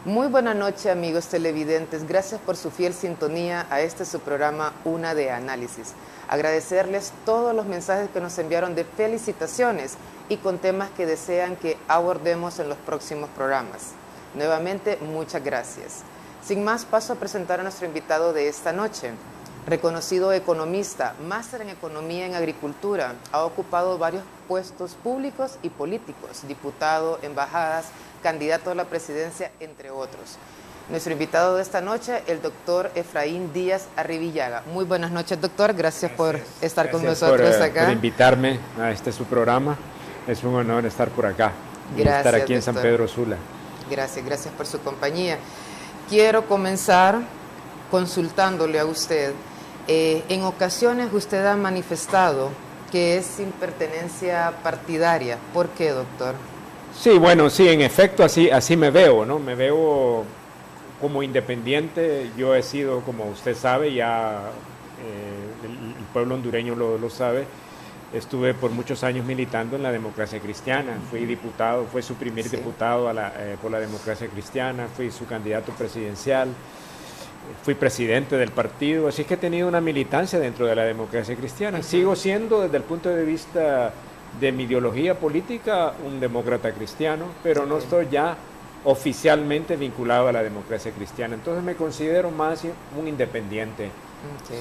Muy buena noche, amigos televidentes. Gracias por su fiel sintonía a este su programa Una de Análisis. Agradecerles todos los mensajes que nos enviaron de felicitaciones y con temas que desean que abordemos en los próximos programas. Nuevamente, muchas gracias. Sin más, paso a presentar a nuestro invitado de esta noche. Reconocido economista, máster en Economía en Agricultura, ha ocupado varios puestos públicos y políticos, diputado, embajadas, candidato a la presidencia, entre otros. Nuestro invitado de esta noche, el doctor Efraín Díaz Arribillaga. Muy buenas noches, doctor. Gracias por estar con nosotros acá. Por invitarme a este su programa. Es un honor estar por acá. Gracias, estar aquí en doctor. San Pedro Sula. Gracias por su compañía. Quiero comenzar consultándole a usted. En ocasiones usted ha manifestado que es sin pertenencia partidaria. ¿Por qué, doctor? Sí, bueno, sí, en efecto, así me veo, ¿no? Me veo como independiente. Yo he sido, como usted sabe, ya el pueblo hondureño lo sabe, estuve por muchos años militando en la democracia cristiana. Fui diputado, fue su primer diputado por la democracia cristiana, fui su candidato presidencial. Fui presidente del partido, así que he tenido una militancia dentro de la democracia cristiana. Sigo siendo, desde el punto de vista de mi ideología política, un demócrata cristiano, pero no estoy ya oficialmente vinculado a la democracia cristiana. Entonces me considero más un independiente,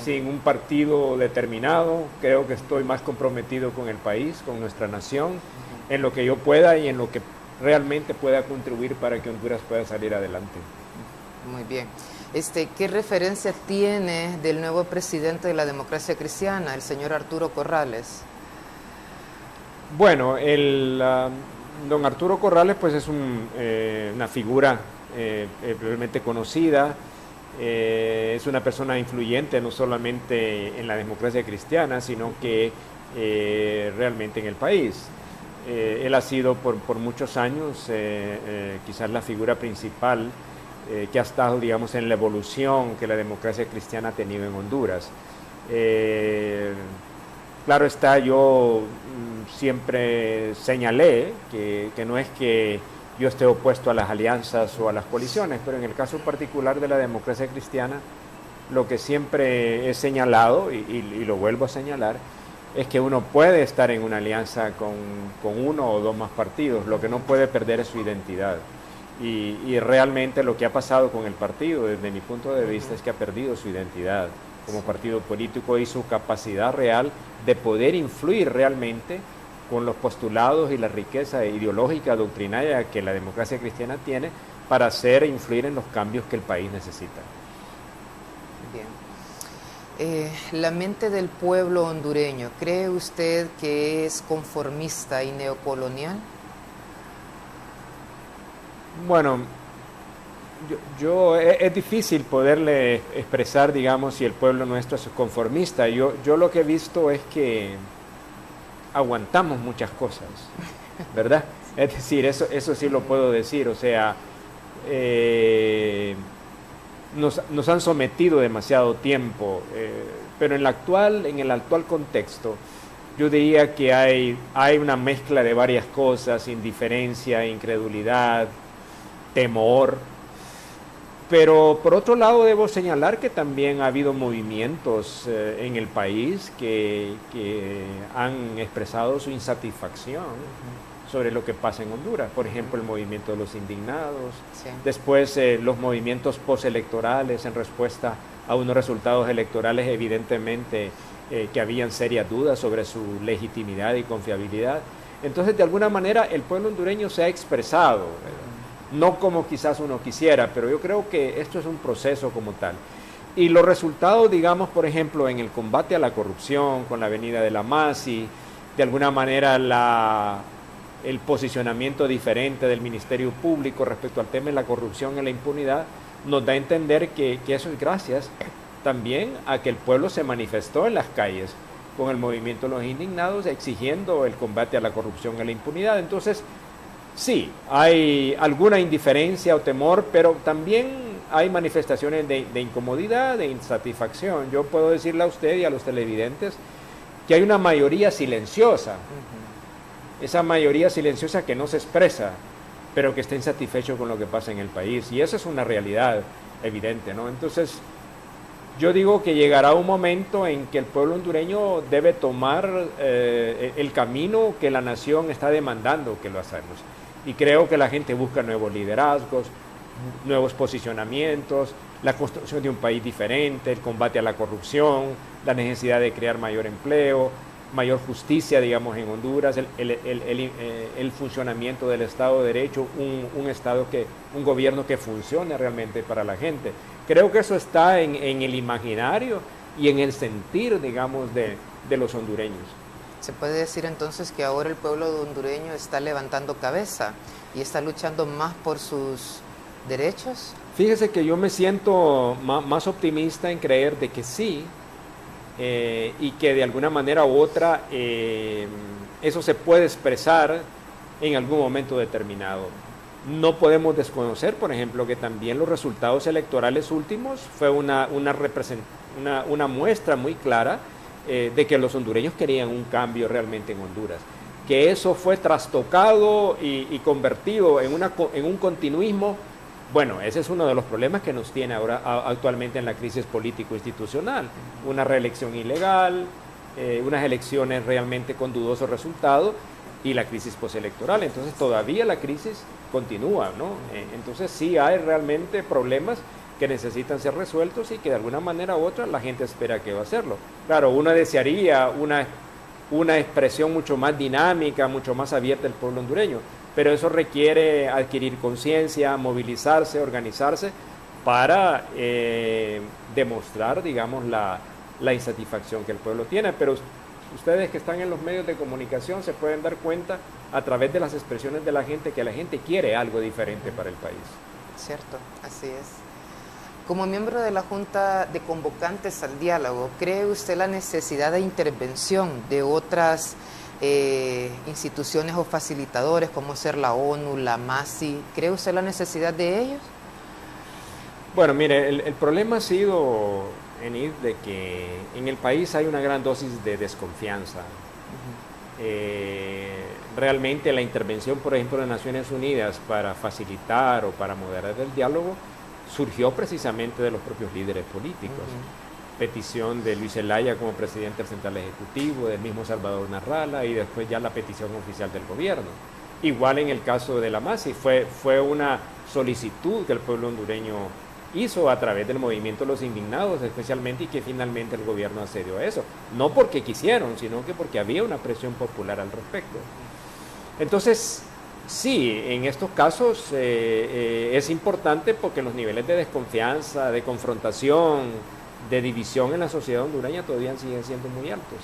sin un partido determinado. Creo que estoy más comprometido con el país, con nuestra nación, en lo que yo pueda y en lo que realmente pueda contribuir para que Honduras pueda salir adelante. Muy bien. ¿Qué referencia tiene del nuevo presidente de la democracia cristiana, el señor Arturo Corrales? Bueno, don Arturo Corrales pues es una figura realmente conocida, es una persona influyente no solamente en la democracia cristiana, sino que realmente en el país. Él ha sido por muchos años quizás la figura principal que ha estado, digamos, en la evolución que la democracia cristiana ha tenido en Honduras. Claro está, yo siempre señalé que no es que yo esté opuesto a las alianzas o a las coaliciones, pero en el caso particular de la democracia cristiana, lo que siempre he señalado, y lo vuelvo a señalar, es que uno puede estar en una alianza con uno o dos más partidos, lo que no puede perder es su identidad. Y realmente lo que ha pasado con el partido, desde mi punto de vista, es que ha perdido su identidad como partido político y su capacidad real de poder influir realmente con los postulados y la riqueza ideológica, doctrinaria que la democracia cristiana tiene para hacer e influir en los cambios que el país necesita. Bien. La mente del pueblo hondureño, ¿cree usted que es conformista y neocolonial? Bueno, es difícil poderle expresar, digamos, si el pueblo nuestro es conformista. Yo lo que he visto es que aguantamos muchas cosas, ¿verdad? Es decir, eso sí lo puedo decir, o sea, nos han sometido demasiado tiempo, pero en el actual contexto, yo diría que hay una mezcla de varias cosas: indiferencia, incredulidad, temor. Pero por otro lado debo señalar que también ha habido movimientos en el país que han expresado su insatisfacción sobre lo que pasa en Honduras. Por ejemplo, el movimiento de los indignados, después los movimientos postelectorales en respuesta a unos resultados electorales evidentemente que habían serias dudas sobre su legitimidad y confiabilidad. Entonces, de alguna manera, el pueblo hondureño se ha expresado, ¿verdad? No como quizás uno quisiera, pero yo creo que esto es un proceso como tal. Y los resultados, digamos, por ejemplo, en el combate a la corrupción, con la venida de la MASI, de alguna manera el posicionamiento diferente del Ministerio Público respecto al tema de la corrupción y la impunidad, nos da a entender que eso es gracias también a que el pueblo se manifestó en las calles con el movimiento de los indignados exigiendo el combate a la corrupción y la impunidad. Entonces, sí, hay alguna indiferencia o temor, pero también hay manifestaciones de incomodidad, de insatisfacción. Yo puedo decirle a usted y a los televidentes que hay una mayoría silenciosa, esa mayoría silenciosa que no se expresa, pero que estén satisfechos con lo que pasa en el país. Y esa es una realidad evidente, ¿no? Entonces, yo digo que llegará un momento en que el pueblo hondureño debe tomar el camino que la nación está demandando que lo hacemos. Y creo que la gente busca nuevos liderazgos, nuevos posicionamientos, la construcción de un país diferente, el combate a la corrupción, la necesidad de crear mayor empleo, mayor justicia, digamos, en Honduras, el funcionamiento del Estado de Derecho, un gobierno que funcione realmente para la gente. Creo que eso está en el imaginario y en el sentir, digamos, de los hondureños. ¿Se puede decir entonces que ahora el pueblo hondureño está levantando cabeza y está luchando más por sus derechos? Fíjese que yo me siento más optimista en creer de que sí, y que de alguna manera u otra eso se puede expresar en algún momento determinado. No podemos desconocer, por ejemplo, que también los resultados electorales últimos fue una muestra muy clara de que los hondureños querían un cambio realmente en Honduras. Que eso fue trastocado y convertido en un continuismo. Bueno, ese es uno de los problemas que nos tiene ahora actualmente en la crisis político-institucional. Una reelección ilegal, unas elecciones realmente con dudoso resultado y la crisis postelectoral. Entonces todavía la crisis continúa, ¿no? Entonces sí hay realmente problemas que necesitan ser resueltos y que de alguna manera u otra la gente espera que va a hacerlo. Claro, uno desearía una expresión mucho más dinámica, mucho más abierta del pueblo hondureño, pero eso requiere adquirir conciencia, movilizarse, organizarse para demostrar, digamos, la insatisfacción que el pueblo tiene. Pero ustedes que están en los medios de comunicación se pueden dar cuenta a través de las expresiones de la gente que la gente quiere algo diferente para el país. Cierto, así es. Como miembro de la Junta de Convocantes al Diálogo, ¿cree usted la necesidad de intervención de otras instituciones o facilitadores como ser la ONU, la MASI? ¿Cree usted la necesidad de ellos? Bueno, mire, el problema ha sido, Enid, de que en el país hay una gran dosis de desconfianza. Realmente la intervención, por ejemplo, de Naciones Unidas para facilitar o para moderar el diálogo surgió precisamente de los propios líderes políticos. Petición de Luis Zelaya como presidente del Central Ejecutivo, del mismo Salvador Narrala y después ya la petición oficial del gobierno. Igual en el caso de la MASI, fue una solicitud que el pueblo hondureño hizo a través del movimiento de los indignados especialmente, y que finalmente el gobierno accedió a eso. No porque quisieron, sino que porque había una presión popular al respecto. Entonces, sí, en estos casos es importante porque los niveles de desconfianza, de confrontación, de división en la sociedad hondureña todavía siguen siendo muy altos.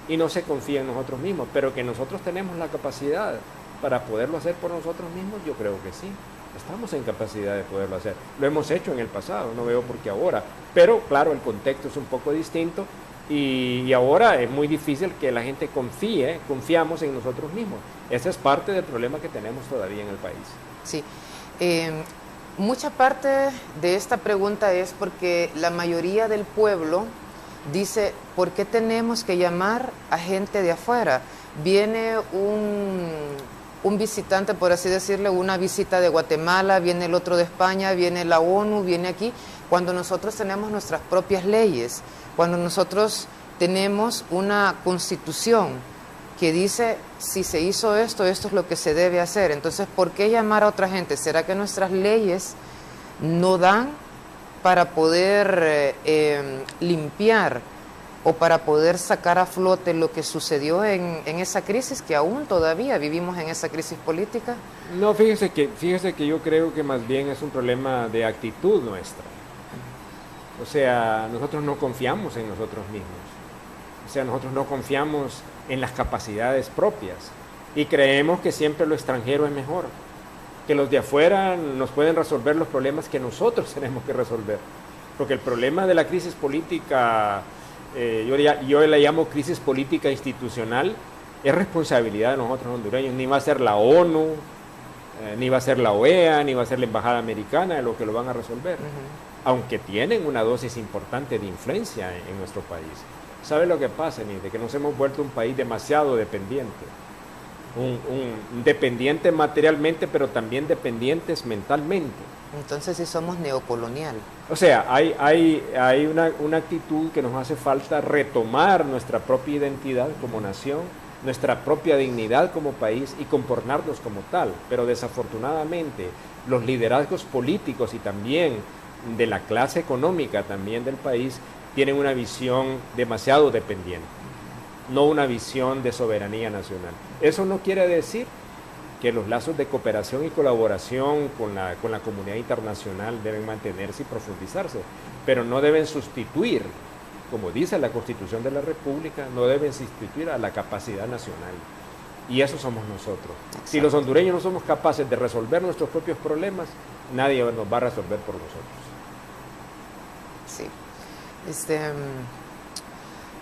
Y no se confía en nosotros mismos, pero que nosotros tenemos la capacidad para poderlo hacer por nosotros mismos, yo creo que sí. Estamos en capacidad de poderlo hacer. Lo hemos hecho en el pasado, no veo por qué ahora. Pero claro, el contexto es un poco distinto y ahora es muy difícil que la gente confiamos en nosotros mismos. Esa es parte del problema que tenemos todavía en el país. Sí. Mucha parte de esta pregunta es porque la mayoría del pueblo dice, ¿por qué tenemos que llamar a gente de afuera? Viene un visitante, por así decirle, una visita de Guatemala, viene el otro de España, viene la ONU, viene aquí, cuando nosotros tenemos nuestras propias leyes, cuando nosotros tenemos una constitución que dice, si se hizo esto, esto es lo que se debe hacer. Entonces, ¿por qué llamar a otra gente? ¿Será que nuestras leyes no dan para poder limpiar o para poder sacar a flote lo que sucedió en esa crisis, que aún todavía vivimos en esa crisis política? No, fíjese que yo creo que más bien es un problema de actitud nuestra. O sea, nosotros no confiamos en nosotros mismos. O sea, nosotros no confiamos en las capacidades propias y creemos que siempre lo extranjero es mejor, que los de afuera nos pueden resolver los problemas que nosotros tenemos que resolver. Porque el problema de la crisis política, yo la llamo crisis política institucional, es responsabilidad de nosotros hondureños. Ni va a ser la ONU, ni va a ser la OEA, ni va a ser la Embajada Americana de lo que lo van a resolver, aunque tienen una dosis importante de influencia en nuestro país. ¿Sabe lo que pasa, Ni? De que nos hemos vuelto un país demasiado dependiente. dependientes materialmente, pero también dependientes mentalmente. Entonces sí somos neocolonial. O sea, hay una actitud que nos hace falta retomar nuestra propia identidad como nación, nuestra propia dignidad como país y comportarnos como tal. Pero desafortunadamente los liderazgos políticos y también de la clase económica también del país tienen una visión demasiado dependiente, no una visión de soberanía nacional. Eso no quiere decir que los lazos de cooperación y colaboración con la comunidad internacional deben mantenerse y profundizarse, pero no deben sustituir, como dice la Constitución de la República, no deben sustituir a la capacidad nacional. Y eso somos nosotros. Exacto. Si los hondureños no somos capaces de resolver nuestros propios problemas, nadie nos va a resolver por nosotros. Sí.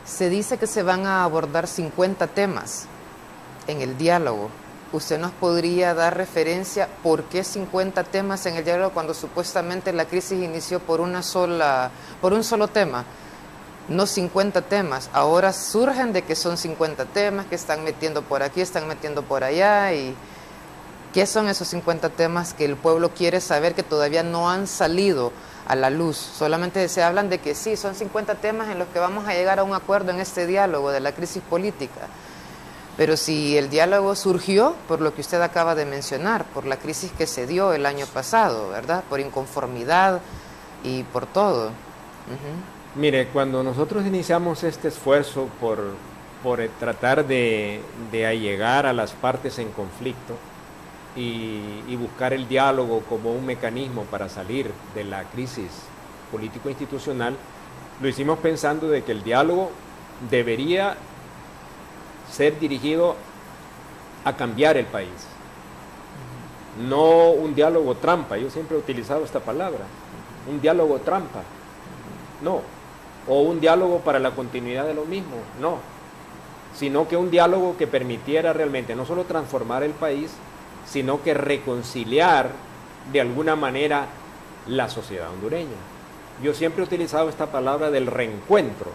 Se dice que se van a abordar 50 temas en el diálogo. ¿Usted nos podría dar referencia por qué 50 temas en el diálogo cuando supuestamente la crisis inició por un solo tema? No 50 temas. Ahora surgen de que son 50 temas, que están metiendo por aquí, están metiendo por allá. ¿Y qué son esos 50 temas que el pueblo quiere saber que todavía no han salido a la luz? Solamente se hablan de que sí, son 50 temas en los que vamos a llegar a un acuerdo en este diálogo de la crisis política. Pero si el diálogo surgió por lo que usted acaba de mencionar, por la crisis que se dio el año pasado, ¿verdad? Por inconformidad y por todo. Mire, cuando nosotros iniciamos este esfuerzo por tratar de allegar a las partes en conflicto y buscar el diálogo como un mecanismo para salir de la crisis político-institucional, lo hicimos pensando de que el diálogo debería ser dirigido a cambiar el país, no un diálogo trampa. Yo siempre he utilizado esta palabra, un diálogo trampa, no, o un diálogo para la continuidad de lo mismo, no, sino que un diálogo que permitiera realmente no solo transformar el país, sino que reconciliar de alguna manera la sociedad hondureña. Yo siempre he utilizado esta palabra del reencuentro.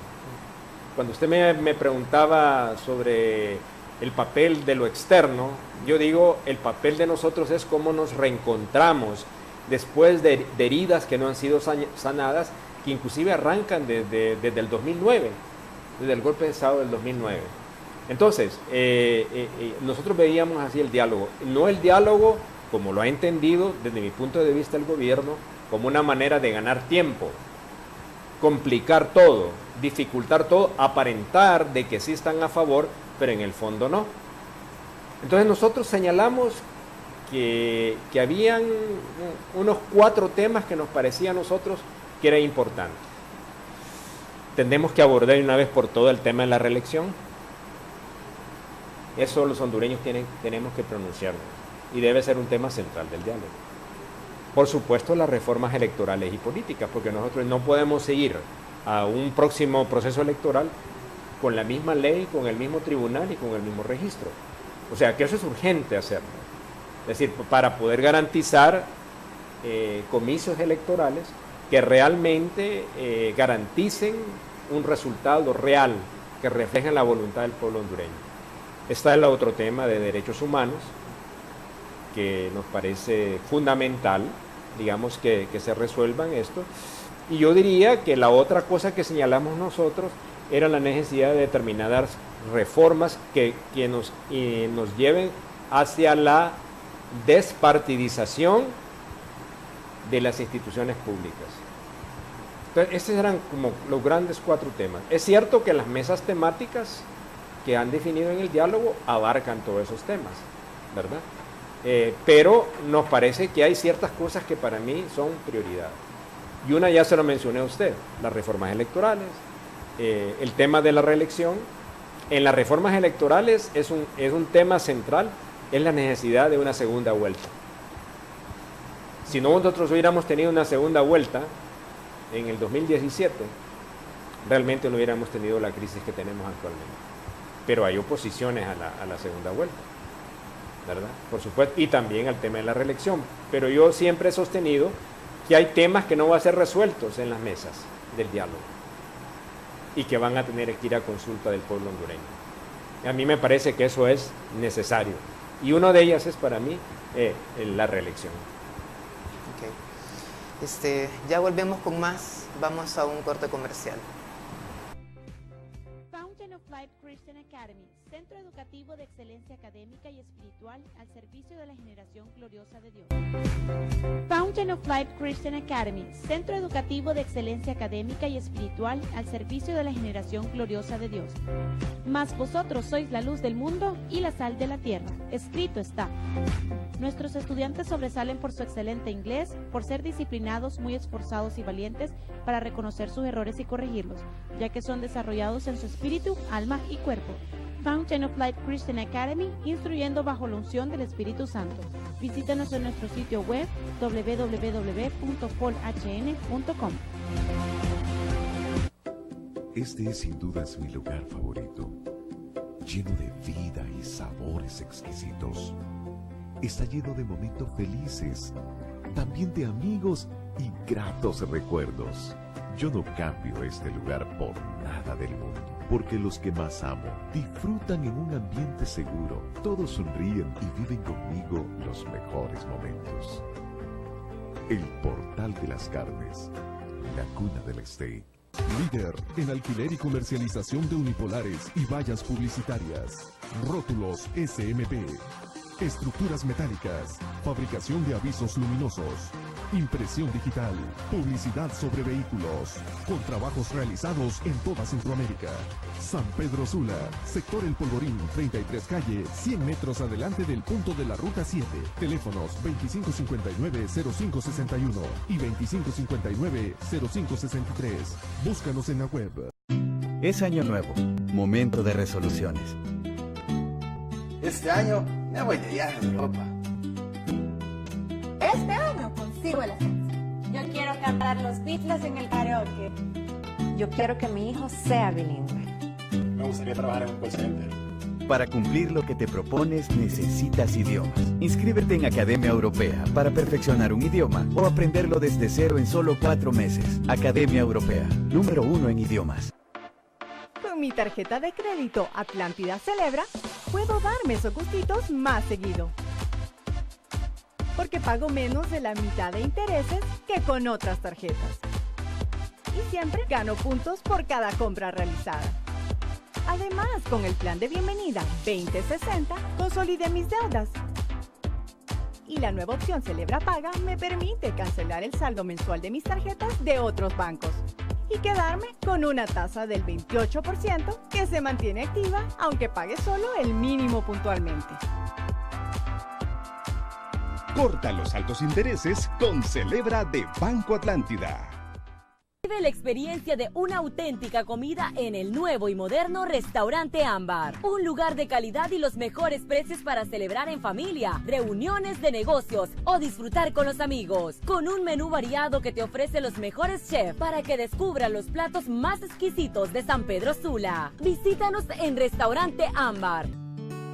Cuando usted me preguntaba sobre el papel de lo externo, yo digo, el papel de nosotros es cómo nos reencontramos después de heridas que no han sido sanadas, que inclusive arrancan desde el 2009, desde el golpe de Estado del 2009. Entonces, nosotros veíamos así el diálogo, no el diálogo, como lo ha entendido desde mi punto de vista el gobierno, como una manera de ganar tiempo, complicar todo, dificultar todo, aparentar de que sí están a favor, pero en el fondo no. Entonces nosotros señalamos que habían unos 4 temas que nos parecía a nosotros que era importante. Tenemos que abordar una vez por todo el tema de la reelección. Eso los hondureños tenemos que pronunciarnos y debe ser un tema central del diálogo. Por supuesto, las reformas electorales y políticas, porque nosotros no podemos seguir a un próximo proceso electoral con la misma ley, con el mismo tribunal y con el mismo registro. O sea, que eso es urgente hacerlo. Es decir, para poder garantizar comicios electorales que realmente garanticen un resultado real, que reflejen la voluntad del pueblo hondureño. Está el otro tema de derechos humanos, que nos parece fundamental, digamos, que se resuelvan esto. Y yo diría que la otra cosa que señalamos nosotros era la necesidad de determinadas reformas que nos lleven hacia la despartidización de las instituciones públicas. Entonces, estos eran como los grandes 4 temas. Es cierto que las mesas temáticas que han definido en el diálogo abarcan todos esos temas, ¿verdad? Pero nos parece que hay ciertas cosas que para mí son prioridad. Y una ya se lo mencioné a usted, las reformas electorales, el tema de la reelección. En las reformas electorales es un tema central, es la necesidad de una segunda vuelta. Si no nosotros hubiéramos tenido una segunda vuelta en el 2017, realmente no hubiéramos tenido la crisis que tenemos actualmente. Pero hay oposiciones a la segunda vuelta, ¿verdad? Por supuesto, y también al tema de la reelección. Pero yo siempre he sostenido que hay temas que no van a ser resueltos en las mesas del diálogo y que van a tener que ir a consulta del pueblo hondureño. A mí me parece que eso es necesario. Y una de ellas es para mí la reelección. Okay. Ya volvemos con más. Vamos a un corte comercial. Fountain of Life Christian Academy, centro educativo de excelencia académica y espiritual al servicio de la generación gloriosa de Dios. Fountain of Life Christian Academy, centro educativo de excelencia académica y espiritual al servicio de la generación gloriosa de Dios. Mas vosotros sois la luz del mundo y la sal de la tierra. Escrito está. Nuestros estudiantes sobresalen por su excelente inglés, por ser disciplinados, muy esforzados y valientes para reconocer sus errores y corregirlos, ya que son desarrollados en su espíritu, alma y cuerpo. Fountain of Life Christian Academy, instruyendo bajo la unción del Espíritu Santo. Visítanos en nuestro sitio web www.folhn.com. Este es sin dudas mi lugar favorito, lleno de vida y sabores exquisitos. Está lleno de momentos felices, también de amigos y gratos recuerdos. Yo no cambio este lugar por nada del mundo, porque los que más amo disfrutan en un ambiente seguro. Todos sonríen y viven conmigo los mejores momentos. El Portal de las Carnes, la cuna del steak. Líder en alquiler y comercialización de unipolares y vallas publicitarias. Rótulos SMP. Estructuras metálicas. Fabricación de avisos luminosos. Impresión digital. Publicidad sobre vehículos. Con trabajos realizados en toda Centroamérica. San Pedro Sula. Sector El Polvorín, 33 calle, 100 metros adelante del punto de la Ruta 7. Teléfonos 2559-0561 y 2559-0563. Búscanos en la web. Es año nuevo. Momento de resoluciones. Este año me voy de viaje a Europa. Este año consigo el ascenso. Yo quiero cantar los Beatles en el karaoke. Yo quiero que mi hijo sea bilingüe. Me gustaría trabajar en un call center. Para cumplir lo que te propones necesitas idiomas. Inscríbete en Academia Europea para perfeccionar un idioma o aprenderlo desde cero en solo 4 meses. Academia Europea, número 1 en idiomas. Con mi tarjeta de crédito Atlántida Celebra, puedo darme esos gustitos más seguido. Porque pago menos de la mitad de intereses que con otras tarjetas. Y siempre gano puntos por cada compra realizada. Además, con el plan de bienvenida 2060, consolidé mis deudas. Y la nueva opción Celebra Paga me permite cancelar el saldo mensual de mis tarjetas de otros bancos y quedarme con una tasa del 28% que se mantiene activa aunque pague solo el mínimo puntualmente. Corta los altos intereses con Celebra de Banco Atlántida. Vive la experiencia de una auténtica comida en el nuevo y moderno Restaurante Ámbar. Un lugar de calidad y los mejores precios para celebrar en familia, reuniones de negocios o disfrutar con los amigos. Con un menú variado que te ofrece los mejores chefs para que descubras los platos más exquisitos de San Pedro Sula. Visítanos en Restaurante Ámbar.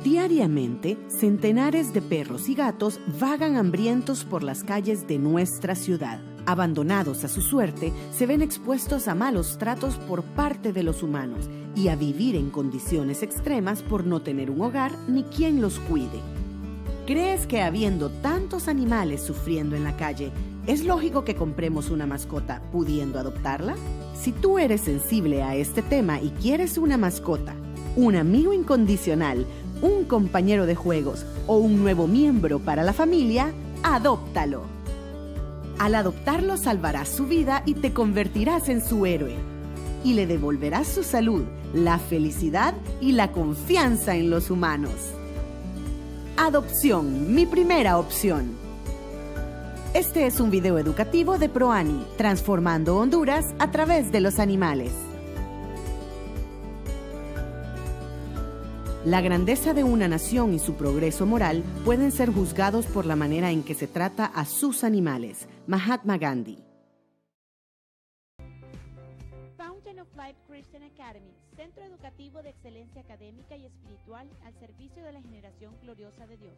Diariamente, centenares de perros y gatos vagan hambrientos por las calles de nuestra ciudad. Abandonados a su suerte, se ven expuestos a malos tratos por parte de los humanos y a vivir en condiciones extremas por no tener un hogar ni quien los cuide. ¿Crees que habiendo tantos animales sufriendo en la calle, es lógico que compremos una mascota pudiendo adoptarla? Si tú eres sensible a este tema y quieres una mascota, un amigo incondicional, un compañero de juegos o un nuevo miembro para la familia, adóptalo. Al adoptarlo salvarás su vida y te convertirás en su héroe. Y le devolverás su salud, la felicidad y la confianza en los humanos. Adopción, mi primera opción. Este es un video educativo de ProAni, transformando Honduras a través de los animales. La grandeza de una nación y su progreso moral pueden ser juzgados por la manera en que se trata a sus animales. Mahatma Gandhi. Fountain of Life Christian Academy, centro educativo de excelencia académica y espiritual al servicio de la generación gloriosa de Dios.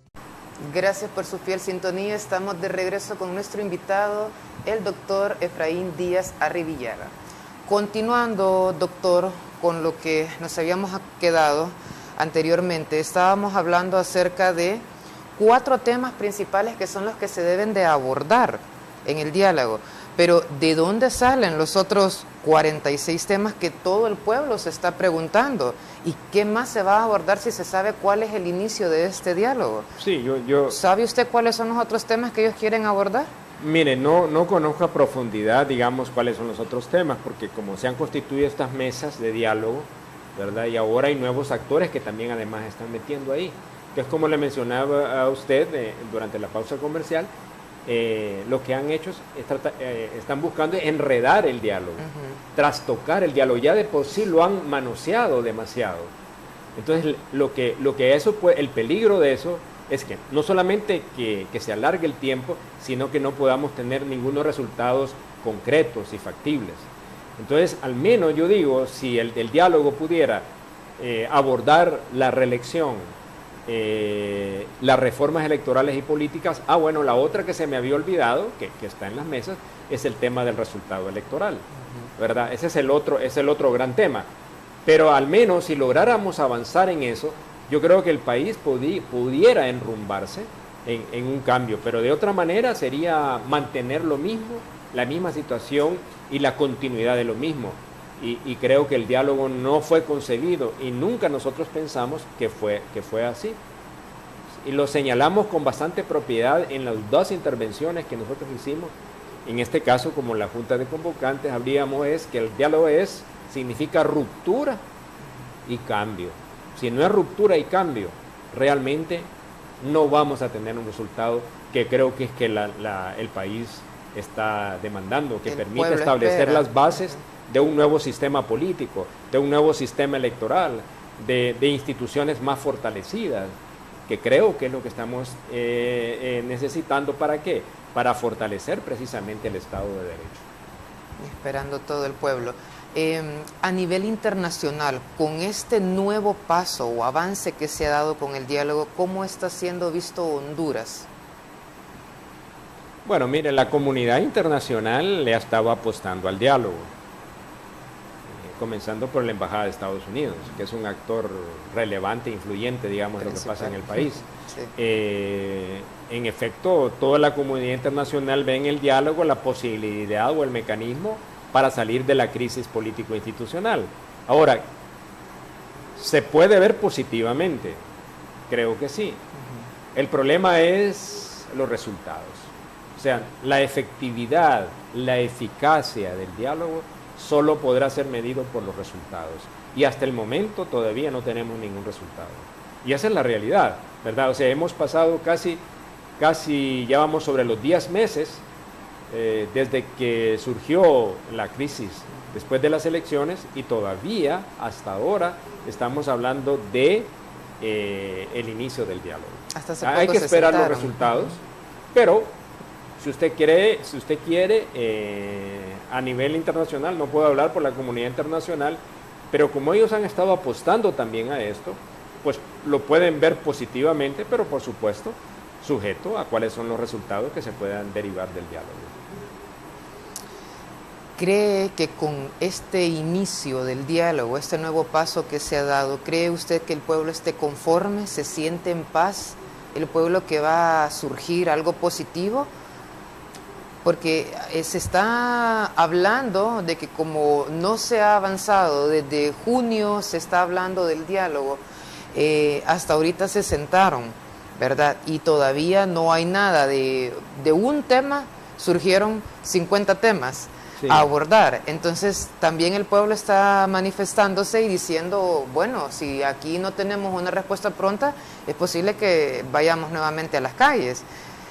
Gracias por su fiel sintonía. Estamos de regreso con nuestro invitado, el doctor Efraín Díaz Arrivillaga. Continuando, doctor, con lo que nos habíamos quedado, anteriormente, estábamos hablando acerca de 4 temas principales que son los que se deben de abordar en el diálogo. Pero ¿de dónde salen los otros 46 temas que todo el pueblo se está preguntando? ¿Y qué más se va a abordar si se sabe cuál es el inicio de este diálogo? Sí, ¿Sabe usted cuáles son los otros temas que ellos quieren abordar? Mire, no conozco a profundidad, digamos, cuáles son los otros temas, porque como se han constituido estas mesas de diálogo, ¿verdad? Y ahora hay nuevos actores que también además están metiendo ahí. Que es como le mencionaba a usted durante la pausa comercial, lo que han hecho están buscando enredar el diálogo, trastocar el diálogo. Ya de por sí lo han manoseado demasiado. Entonces, el peligro de eso es que no solamente que se alargue el tiempo, sino que no podamos tener ningunos resultados concretos y factibles. Entonces, al menos yo digo, si el diálogo pudiera abordar la reelección, las reformas electorales y políticas. Bueno, la otra que se me había olvidado, que está en las mesas, es el tema del resultado electoral, ¿verdad? Ese es el otro gran tema. Pero al menos si lográramos avanzar en eso, yo creo que el país pudiera enrumbarse en un cambio, pero de otra manera sería mantener lo mismo, la misma situación y la continuidad de lo mismo. Y creo que el diálogo no fue concebido y nunca nosotros pensamos que fue así. Y lo señalamos con bastante propiedad en las 2 intervenciones que nosotros hicimos. En este caso, como la Junta de Convocantes, habríamos que el diálogo significa ruptura y cambio. Si no es ruptura y cambio, realmente no vamos a tener un resultado que creo que es que el país está demandando, que permita establecer las bases de un nuevo sistema político, de un nuevo sistema electoral, de instituciones más fortalecidas, que creo que es lo que estamos necesitando. ¿Para qué? Para fortalecer precisamente el Estado de Derecho. Esperando todo el pueblo. A nivel internacional, con este nuevo paso o avance que se ha dado con el diálogo, ¿cómo está siendo visto Honduras? Bueno, mire, la comunidad internacional le ha estado apostando al diálogo. Comenzando por la Embajada de Estados Unidos, que es un actor relevante, influyente, digamos, de lo que pasa en el país. Sí. En efecto, toda la comunidad internacional ve en el diálogo la posibilidad o el mecanismo para salir de la crisis político-institucional. Ahora, ¿se puede ver positivamente? Creo que sí. El problema es los resultados. O sea, la efectividad, la eficacia del diálogo solo podrá ser medido por los resultados. Y hasta el momento todavía no tenemos ningún resultado. Y esa es la realidad, ¿verdad? O sea, hemos pasado casi ya vamos sobre los 10 meses desde que surgió la crisis después de las elecciones y todavía hasta ahora estamos hablando de el inicio del diálogo. Hay que esperar los resultados, pero si usted quiere, a nivel internacional, no puedo hablar por la comunidad internacional, pero como ellos han estado apostando también a esto, pues lo pueden ver positivamente, pero por supuesto, sujeto a cuáles son los resultados que se puedan derivar del diálogo. ¿Cree que con este inicio del diálogo, este nuevo paso que se ha dado, cree usted que el pueblo esté conforme, se siente en paz, el pueblo que va a surgir algo positivo? Porque se está hablando de que como no se ha avanzado, desde junio se está hablando del diálogo, hasta ahorita se sentaron, ¿verdad? Y todavía no hay nada de un tema, surgieron 50 temas a abordar. Entonces también el pueblo está manifestándose y diciendo, bueno, si aquí no tenemos una respuesta pronta, es posible que vayamos nuevamente a las calles.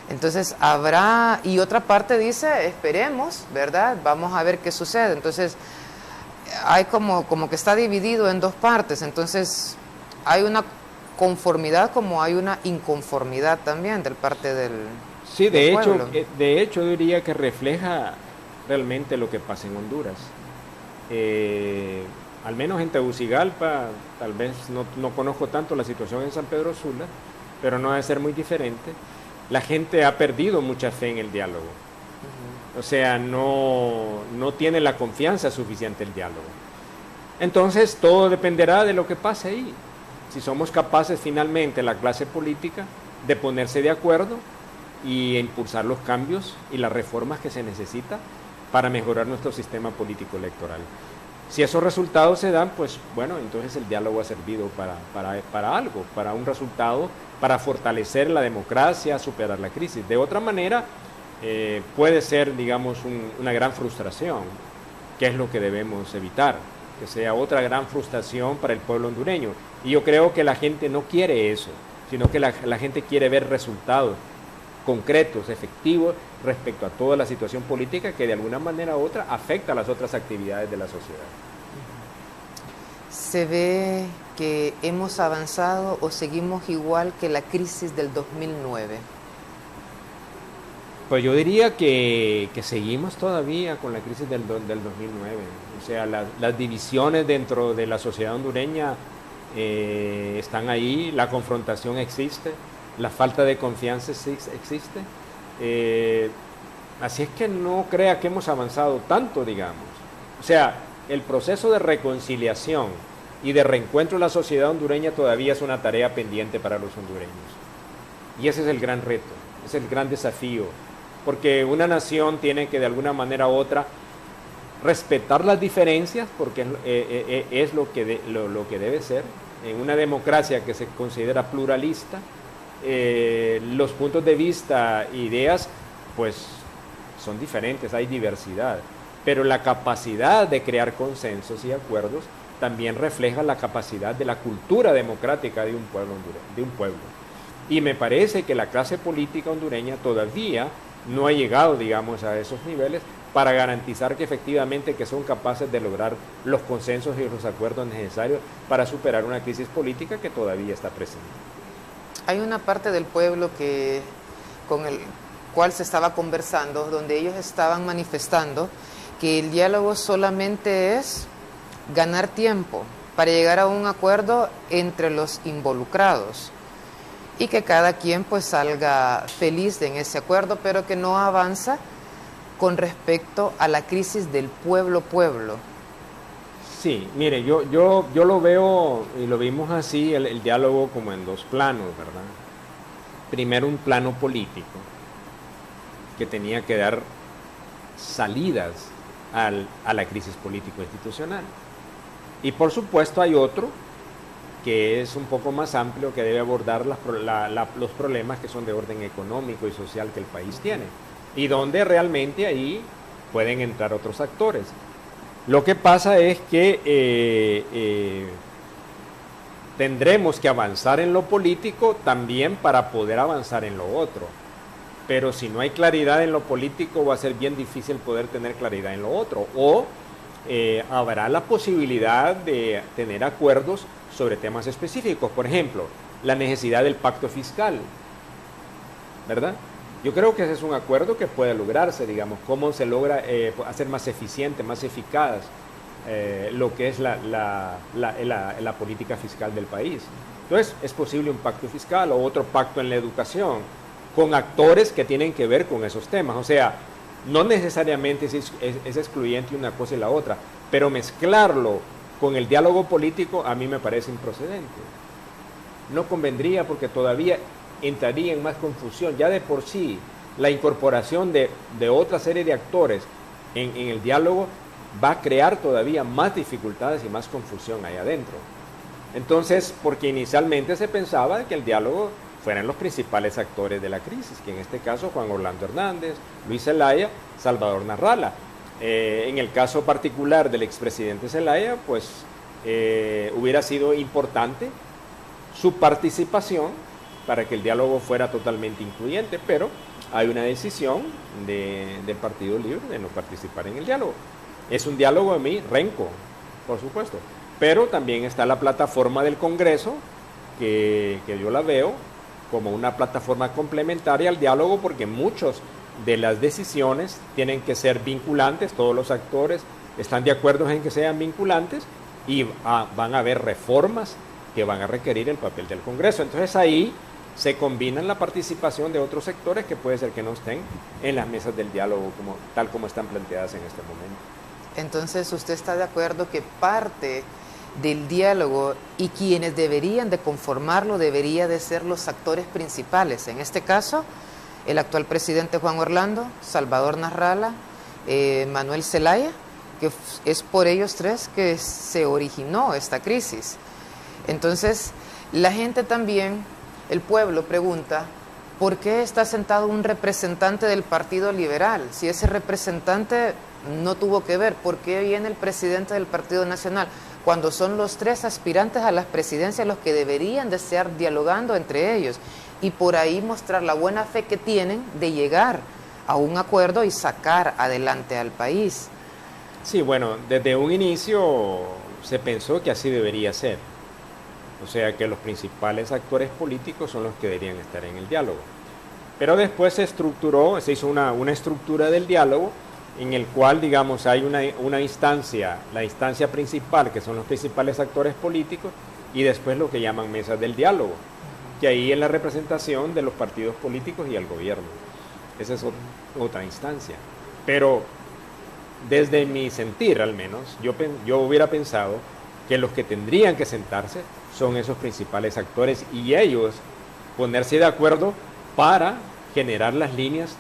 Entonces habrá, y otra parte dice, esperemos, ¿verdad? Vamos a ver qué sucede. Entonces hay como que está dividido en 2 partes. Entonces hay una conformidad como hay una inconformidad también del parte del pueblo. De hecho diría que refleja realmente lo que pasa en Honduras. Al menos en Tegucigalpa, tal vez no conozco tanto la situación en San Pedro Sula, pero no debe ser muy diferente. La gente ha perdido mucha fe en el diálogo. O sea, no tiene la confianza suficiente el diálogo. Entonces, todo dependerá de lo que pase ahí. si somos capaces finalmente, la clase política, de ponerse de acuerdo y impulsar los cambios y las reformas que se necesitan para mejorar nuestro sistema político electoral. Si esos resultados se dan, pues bueno, entonces el diálogo ha servido para algo, para un resultado, para fortalecer la democracia, superar la crisis. De otra manera, puede ser, digamos, una gran frustración, que es lo que debemos evitar, que sea otra gran frustración para el pueblo hondureño. Y yo creo que la gente no quiere eso, sino que la gente quiere ver resultados concretos, efectivos, respecto a toda la situación política que de alguna manera u otra afecta a las otras actividades de la sociedad. ¿Se ve que hemos avanzado o seguimos igual que la crisis del 2009? Pues yo diría que seguimos todavía con la crisis del 2009. O sea, las divisiones dentro de la sociedad hondureña están ahí, la confrontación existe, la falta de confianza existe. Así es que no crea que hemos avanzado tanto, digamos. O sea, el proceso de reconciliación y de reencuentro de la sociedad hondureña todavía es una tarea pendiente para los hondureños. Y ese es el gran reto, es el gran desafío, porque una nación tiene que de alguna manera u otra respetar las diferencias, porque es lo que debe ser. En una democracia que se considera pluralista, los puntos de vista, ideas, pues son diferentes, hay diversidad, pero la capacidad de crear consensos y acuerdos también refleja la capacidad de la cultura democrática de un pueblo. Y me parece que la clase política hondureña todavía no ha llegado, digamos, a esos niveles para garantizar que efectivamente que son capaces de lograr los consensos y los acuerdos necesarios para superar una crisis política que todavía está presente. Hay una parte del pueblo con el cual se estaba conversando, donde ellos estaban manifestando que el diálogo solamente es ganar tiempo para llegar a un acuerdo entre los involucrados y que cada quien pues salga feliz en ese acuerdo, pero que no avanza con respecto a la crisis del pueblo. Sí, mire, yo lo veo y lo vimos así, el diálogo como en dos planos, ¿verdad? Primero un plano político, que tenía que dar salidas a la crisis político-institucional. Y por supuesto hay otro, que es un poco más amplio, que debe abordar los problemas que son de orden económico y social que el país tiene, y donde realmente ahí pueden entrar otros actores. Lo que pasa es que tendremos que avanzar en lo político también para poder avanzar en lo otro. Pero si no hay claridad en lo político, va a ser bien difícil poder tener claridad en lo otro. O habrá la posibilidad de tener acuerdos sobre temas específicos. Por ejemplo, la necesidad del pacto fiscal, ¿verdad? Yo creo que ese es un acuerdo que puede lograrse, digamos, cómo se logra hacer más eficiente, más eficaz lo que es la política fiscal del país. Entonces, es posible un pacto fiscal o otro pacto en la educación, con actores que tienen que ver con esos temas. O sea, no necesariamente es excluyente una cosa y la otra, pero mezclarlo con el diálogo político a mí me parece improcedente. No convendría, porque todavía entraría en más confusión. Ya de por sí, la incorporación de otra serie de actores en el diálogo va a crear todavía más dificultades y más confusión ahí adentro. Entonces, porque inicialmente se pensaba que el diálogo fueran los principales actores de la crisis, que en este caso Juan Orlando Hernández, Luis Zelaya, Salvador Narrala. En el caso particular del expresidente Zelaya, pues hubiera sido importante su participación para que el diálogo fuera totalmente incluyente, pero hay una decisión del Partido Libre de no participar en el diálogo. Es un diálogo de mí, renco, por supuesto, pero también está la plataforma del Congreso, que yo la veo como una plataforma complementaria al diálogo, porque muchos de las decisiones tienen que ser vinculantes, todos los actores están de acuerdo en que sean vinculantes, y van a haber reformas que van a requerir el papel del Congreso. Entonces ahí se combinan la participación de otros sectores que puede ser que no estén en las mesas del diálogo tal como están planteadas en este momento. Entonces, ¿usted está de acuerdo que parte del diálogo y quienes deberían de conformarlo debería de ser los actores principales. En este caso, el actual presidente Juan Orlando, Salvador Narrala, Manuel Zelaya, que es por ellos tres que se originó esta crisis. Entonces, la gente también, el pueblo pregunta, ¿por qué está sentado un representante del Partido Liberal? Si ese representante no tuvo que ver, ¿por qué viene el presidente del Partido Nacional? Cuando son los tres aspirantes a las presidencias los que deberían de estar dialogando entre ellos y por ahí mostrar la buena fe que tienen de llegar a un acuerdo y sacar adelante al país. Sí, bueno, desde un inicio se pensó que así debería ser. O sea, que los principales actores políticos son los que deberían estar en el diálogo. Pero después se hizo una estructura del diálogo en el cual, digamos, hay una instancia, la instancia principal, que son los principales actores políticos, y después lo que llaman mesas del diálogo, que ahí es la representación de los partidos políticos y el gobierno. Esa es otra instancia. Pero desde mi sentir, al menos, yo hubiera pensado que los que tendrían que sentarse son esos principales actores y ellos ponerse de acuerdo para generar las líneas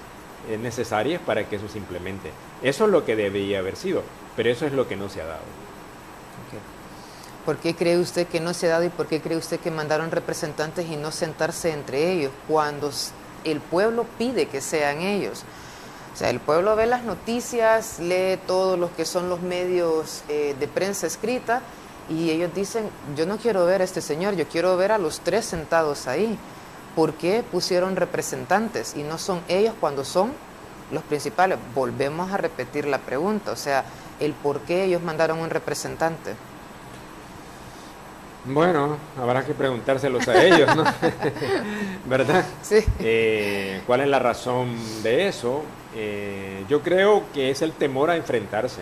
necesarias para que eso se implemente. Eso es lo que debería haber sido, pero eso es lo que no se ha dado. Okay. ¿Por qué cree usted que no se ha dado y por qué cree usted que mandaron representantes y no sentarse entre ellos cuando el pueblo pide que sean ellos? O sea, el pueblo ve las noticias, lee todos los que son los medios de prensa escrita y ellos dicen, yo no quiero ver a este señor, yo quiero ver a los tres sentados ahí. ¿Por qué pusieron representantes y no son ellos cuando son los principales? Volvemos a repetir la pregunta, o sea, el por qué ellos mandaron un representante. Bueno, habrá que preguntárselos a ellos, ¿no? ¿Verdad? Sí. ¿Cuál es la razón de eso? Yo creo que es el temor a enfrentarse.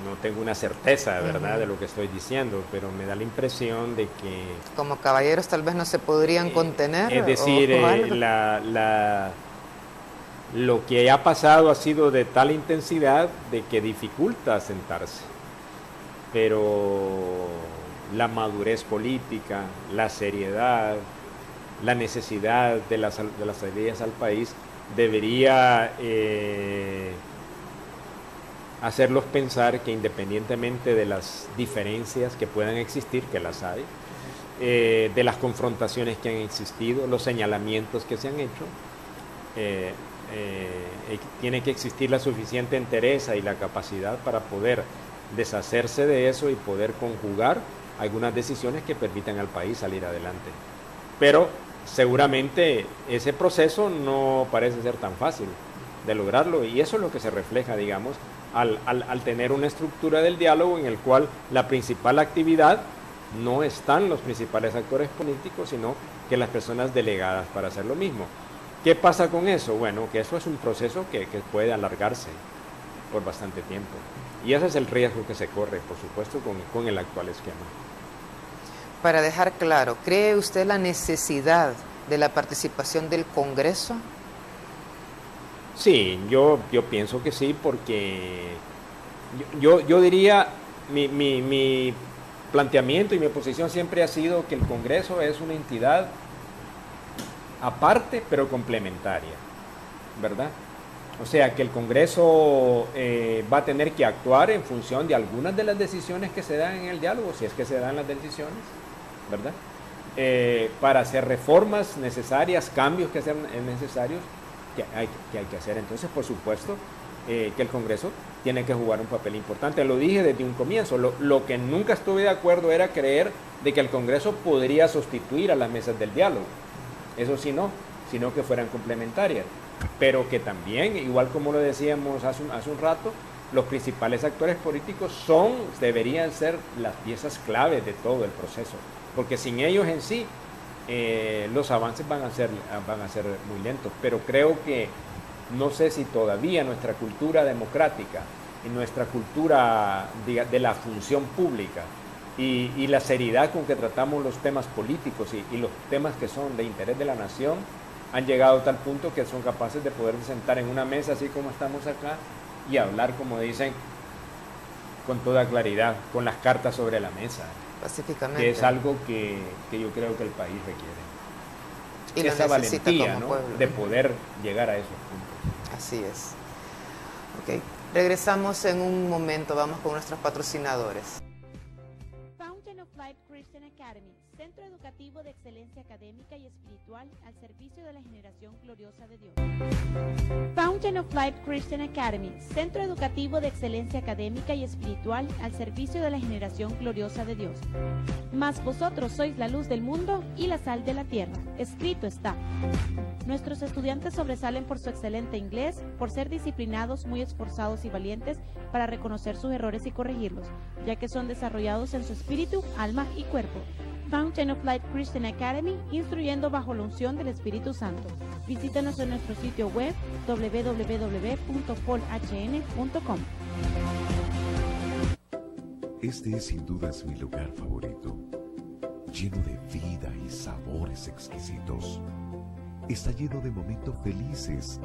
No tengo una certeza, ¿verdad?, de lo que estoy diciendo, pero me da la impresión de que... Como caballeros tal vez no se podrían contener. Es decir, lo que ha pasado ha sido de tal intensidad de que dificulta sentarse. Pero la madurez política, la seriedad, la necesidad de las salidas al país debería hacerlos pensar que independientemente de las diferencias que puedan existir, que las hay, de las confrontaciones que han existido, los señalamientos que se han hecho, tiene que existir la suficiente entereza y la capacidad para poder deshacerse de eso y poder conjugar algunas decisiones que permitan al país salir adelante. Pero seguramente ese proceso no parece ser tan fácil de lograrlo y eso es lo que se refleja, digamos, al tener una estructura del diálogo en el cual la principal actividad no están los principales actores políticos, sino que las personas delegadas para hacer lo mismo. ¿Qué pasa con eso? Bueno, que eso es un proceso que puede alargarse por bastante tiempo. Y ese es el riesgo que se corre, por supuesto, con el actual esquema. Para dejar claro, ¿cree usted la necesidad de la participación del Congreso? Sí, yo pienso que sí, porque yo diría, mi planteamiento y mi posición siempre ha sido que el Congreso es una entidad aparte, pero complementaria, ¿verdad? O sea, que el Congreso va a tener que actuar en función de algunas de las decisiones que se dan en el diálogo, si es que se dan las decisiones, ¿verdad? Para hacer reformas necesarias, cambios que sean necesarios, que hay que hacer. Entonces, por supuesto, que el Congreso tiene que jugar un papel importante. Lo dije desde un comienzo, lo que nunca estuve de acuerdo era creer de que el Congreso podría sustituir a las mesas del diálogo. Eso sí no, sino que fueran complementarias. Pero que también, igual como lo decíamos hace un rato, los principales actores políticos deberían ser las piezas clave de todo el proceso, porque sin ellos en sí los avances van a ser muy lentos. Pero creo que, no sé si todavía nuestra cultura democrática y nuestra cultura de la función pública y la seriedad con que tratamos los temas políticos y los temas que son de interés de la nación han llegado a tal punto que son capaces de poder sentar en una mesa así como estamos acá y hablar, como dicen, con toda claridad, con las cartas sobre la mesa. Pacíficamente. Que es algo que yo creo que el país requiere. Y esa valentía, como ¿no?, pueblo, de poder llegar a esos puntos. Así es. Ok, regresamos en un momento, vamos con nuestros patrocinadores. Fountain of Life Christian Academy, centro educativo de excelencia académica y espiritual al servicio de la generación gloriosa de Dios. Fountain of Life Christian Academy, centro educativo de excelencia académica y espiritual al servicio de la generación gloriosa de Dios. Mas vosotros sois la luz del mundo y la sal de la tierra. Escrito está. Nuestros estudiantes sobresalen por su excelente inglés, por ser disciplinados, muy esforzados y valientes para reconocer sus errores y corregirlos, ya que son desarrollados en su espíritu, alma y cuerpo. Fountain of Light Christian Academy, instruyendo bajo la unción del Espíritu Santo. Visítanos en nuestro sitio web www.folhn.com. Este es sin dudas mi lugar favorito, lleno de vida y sabores exquisitos. Está lleno de momentos felices,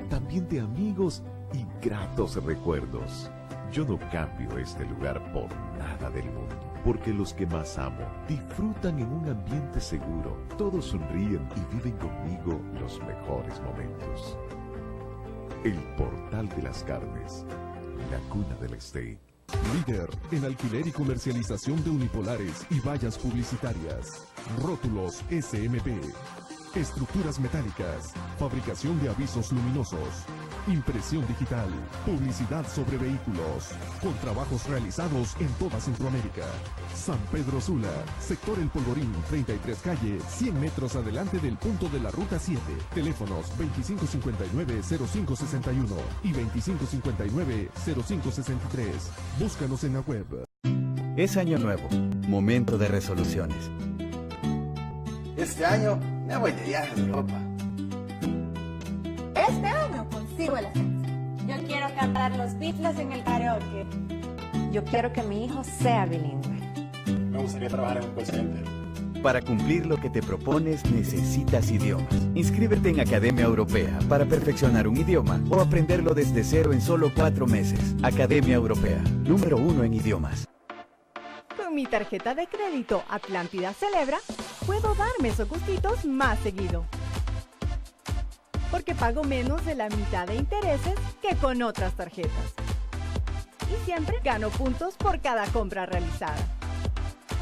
también de amigos y gratos recuerdos. Yo no cambio este lugar por nada del mundo, porque los que más amo disfrutan en un ambiente seguro, todos sonríen y viven conmigo los mejores momentos. El Portal de las Carnes, la cuna del steak. Líder en alquiler y comercialización de unipolares y vallas publicitarias. Rótulos SMP. Estructuras metálicas. Fabricación de avisos luminosos. Impresión digital. Publicidad sobre vehículos. Con trabajos realizados en toda Centroamérica. San Pedro Sula. Sector El Polvorín, 33 calle, 100 metros adelante del punto de la Ruta 7. Teléfonos 2559-0561 y 2559-0563. Búscanos en la web. Es año nuevo. Momento de resoluciones. Este año me voy de viaje a Europa. Este año consigo el ascenso. Yo quiero cantar los Beatles en el karaoke. Yo quiero que mi hijo sea bilingüe. Me gustaría trabajar en un call center. Para cumplir lo que te propones necesitas idiomas. Inscríbete en Academia Europea para perfeccionar un idioma o aprenderlo desde cero en solo 4 meses. Academia Europea, número 1 en idiomas. Con mi tarjeta de crédito Atlántida Celebra, puedo darme esos gustitos más seguido. Porque pago menos de la mitad de intereses que con otras tarjetas. Y siempre gano puntos por cada compra realizada.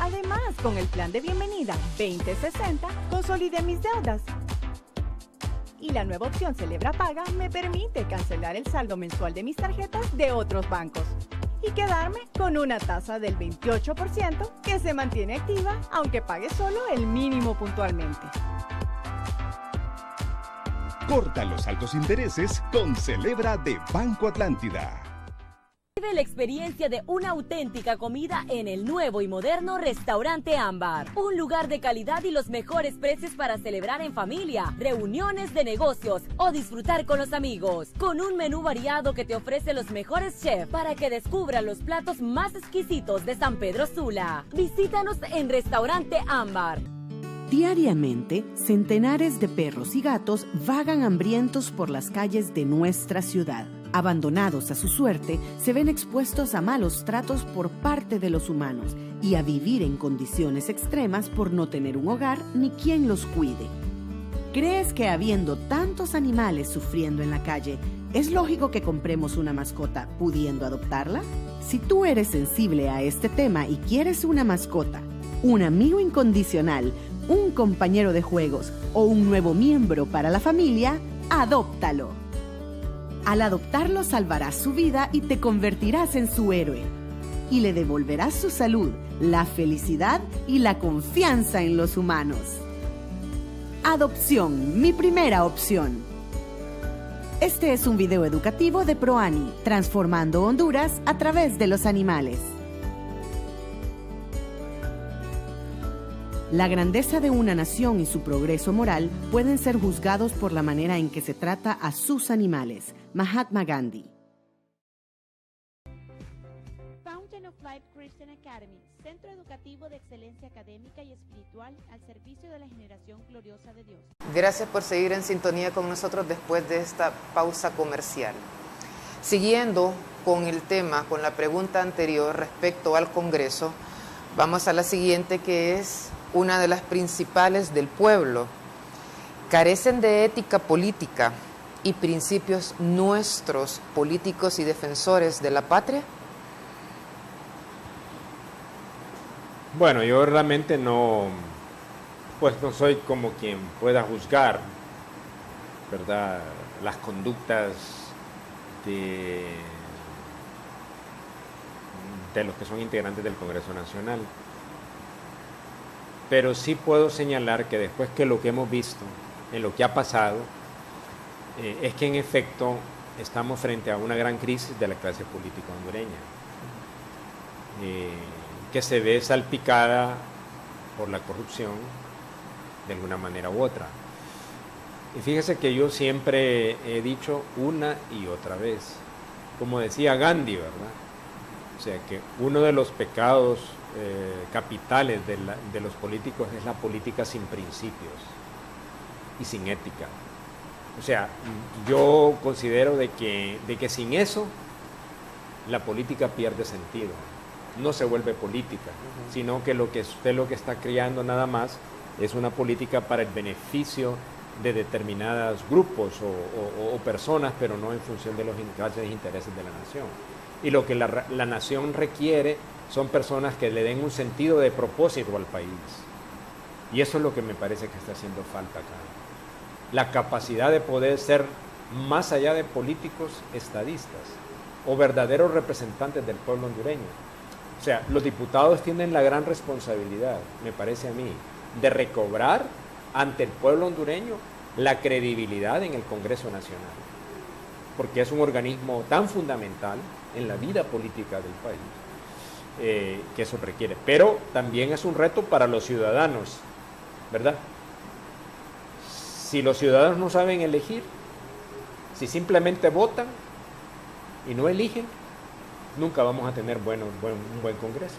Además, con el plan de bienvenida 2060, consolidé mis deudas. Y la nueva opción Celebra Paga me permite cancelar el saldo mensual de mis tarjetas de otros bancos y quedarme con una tasa del 28% que se mantiene activa aunque pague solo el mínimo puntualmente. Corta los altos intereses con Celebra de Banco Atlántida. Vive la experiencia de una auténtica comida en el nuevo y moderno Restaurante Ámbar. Un lugar de calidad y los mejores precios para celebrar en familia, reuniones de negocios o disfrutar con los amigos. Con un menú variado que te ofrece los mejores chefs para que descubran los platos más exquisitos de San Pedro Sula. Visítanos en Restaurante Ámbar. Diariamente, centenares de perros y gatos vagan hambrientos por las calles de nuestra ciudad. Abandonados a su suerte, se ven expuestos a malos tratos por parte de los humanos y a vivir en condiciones extremas por no tener un hogar ni quien los cuide. ¿Crees que habiendo tantos animales sufriendo en la calle, es lógico que compremos una mascota pudiendo adoptarla? Si tú eres sensible a este tema y quieres una mascota, un amigo incondicional, un compañero de juegos o un nuevo miembro para la familia, adóptalo. Al adoptarlo salvarás su vida y te convertirás en su héroe. Y le devolverás su salud, la felicidad y la confianza en los humanos. Adopción, mi primera opción. Este es un video educativo de ProAni, transformando Honduras a través de los animales. La grandeza de una nación y su progreso moral pueden ser juzgados por la manera en que se trata a sus animales. Mahatma Gandhi. Fountain of Life Christian Academy, centro educativo de excelencia académica y espiritual al servicio de la generación gloriosa de Dios. Gracias por seguir en sintonía con nosotros después de esta pausa comercial. Siguiendo con el tema, con la pregunta anterior respecto al Congreso, vamos a la siguiente, que es una de las principales del pueblo. ¿Carecen de ética política y principios nuestros políticos y defensores de la patria? Bueno, yo realmente no soy como quien pueda juzgar, ¿verdad?, las conductas de los que son integrantes del Congreso Nacional. Pero sí puedo señalar que después que lo que hemos visto, en lo que ha pasado, es que en efecto estamos frente a una gran crisis de la clase política hondureña, que se ve salpicada por la corrupción de alguna manera u otra. Y fíjese que yo siempre he dicho una y otra vez, como decía Gandhi, ¿verdad? O sea, que uno de los pecados capitales de los políticos es la política sin principios y sin ética. O sea, yo considero de que sin eso la política pierde sentido, no se vuelve política, sino que lo que usted lo que está creando nada más es una política para el beneficio de determinados grupos o personas, pero no en función de los intereses de la nación. Y lo que la nación requiere son personas que le den un sentido de propósito al país. Y eso es lo que me parece que está haciendo falta acá. La capacidad de poder ser más allá de políticos estadistas o verdaderos representantes del pueblo hondureño. O sea, los diputados tienen la gran responsabilidad, me parece a mí, de recobrar ante el pueblo hondureño la credibilidad en el Congreso Nacional, porque es un organismo tan fundamental en la vida política del país, que eso requiere. Pero también es un reto para los ciudadanos, ¿verdad? Si los ciudadanos no saben elegir, si simplemente votan y no eligen, nunca vamos a tener un buen Congreso.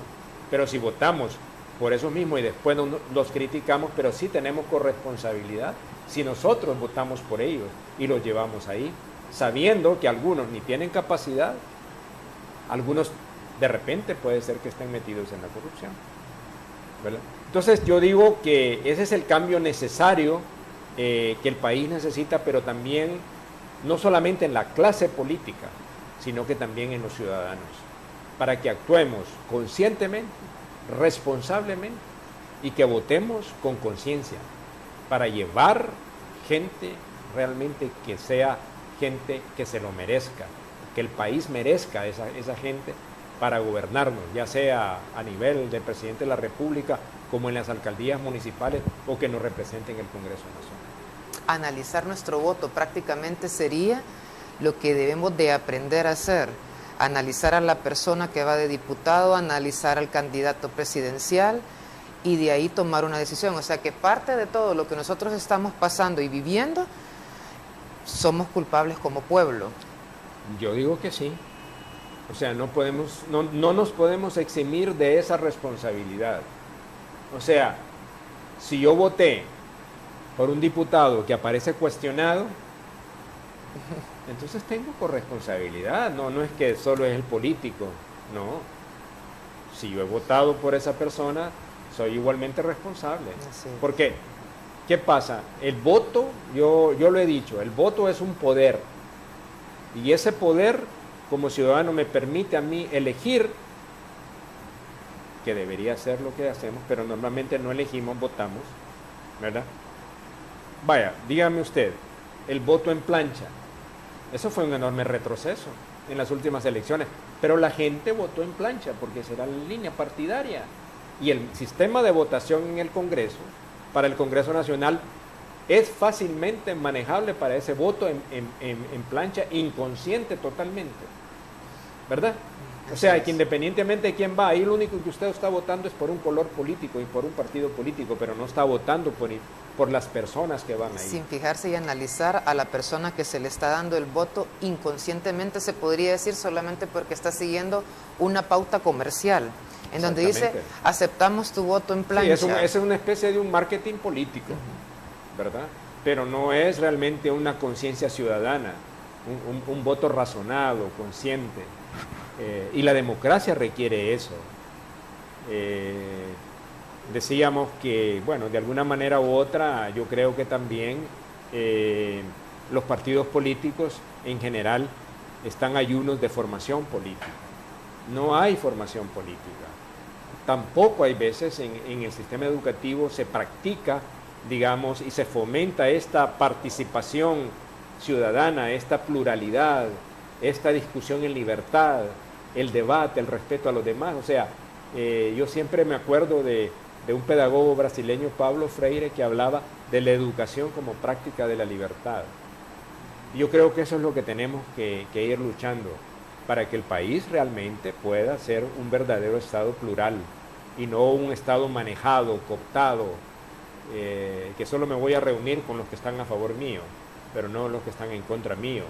Pero si votamos por eso mismo y después los criticamos, pero sí tenemos corresponsabilidad si nosotros votamos por ellos y los llevamos ahí, sabiendo que algunos ni tienen capacidad, algunos de repente puede ser que estén metidos en la corrupción, ¿verdad? Entonces yo digo que ese es el cambio necesario que el país necesita, pero también no solamente en la clase política, sino que también en los ciudadanos, para que actuemos conscientemente, responsablemente y que votemos con conciencia para llevar gente realmente que sea gente que se lo merezca, que el país merezca esa gente para gobernarnos, ya sea a nivel del presidente de la República como en las alcaldías municipales o que nos representen en el Congreso Nacional. Analizar nuestro voto prácticamente sería lo que debemos de aprender a hacer, analizar a la persona que va de diputado, analizar al candidato presidencial y de ahí tomar una decisión. O sea que parte de todo lo que nosotros estamos pasando y viviendo, somos culpables como pueblo. Yo digo que sí. O sea, no nos podemos eximir de esa responsabilidad. O sea, si yo voté por un diputado que aparece cuestionado, entonces tengo corresponsabilidad, no es que solo es el político, no. Si yo he votado por esa persona, soy igualmente responsable. Sí. ¿Por qué? ¿Qué pasa? El voto, yo lo he dicho, el voto es un poder. Y ese poder, como ciudadano, me permite a mí elegir, que debería ser lo que hacemos, pero normalmente no elegimos, votamos, ¿verdad? Vaya, dígame usted, el voto en plancha. Eso fue un enorme retroceso en las últimas elecciones, pero la gente votó en plancha porque será la línea partidaria. Y el sistema de votación en el Congreso, para el Congreso Nacional, es fácilmente manejable para ese voto en plancha, inconsciente totalmente, ¿verdad? O sea, que independientemente de quién va, ahí lo único que usted está votando es por un color político y por un partido político, pero no está votando por las personas que van ahí. Sin fijarse y analizar a la persona que se le está dando el voto inconscientemente, se podría decir, solamente porque está siguiendo una pauta comercial, en donde dice, aceptamos tu voto en plancha. Sí, es una especie de un marketing político, ¿verdad? Pero no es realmente una conciencia ciudadana, un voto razonado, consciente. Y la democracia requiere eso. Decíamos que, bueno, de alguna manera u otra, yo creo que también los partidos políticos en general están ayunos de formación política. No hay formación política. Tampoco hay veces en el sistema educativo se practica, digamos, y se fomenta esta participación ciudadana, esta pluralidad, esta discusión en libertad, el debate, el respeto a los demás. O sea, yo siempre me acuerdo de un pedagogo brasileño, Pablo Freire, que hablaba de la educación como práctica de la libertad. Yo creo que eso es lo que tenemos que ir luchando para que el país realmente pueda ser un verdadero Estado plural y no un Estado manejado, cooptado, que solo me voy a reunir con los que están a favor mío, pero no los que están en contra mío,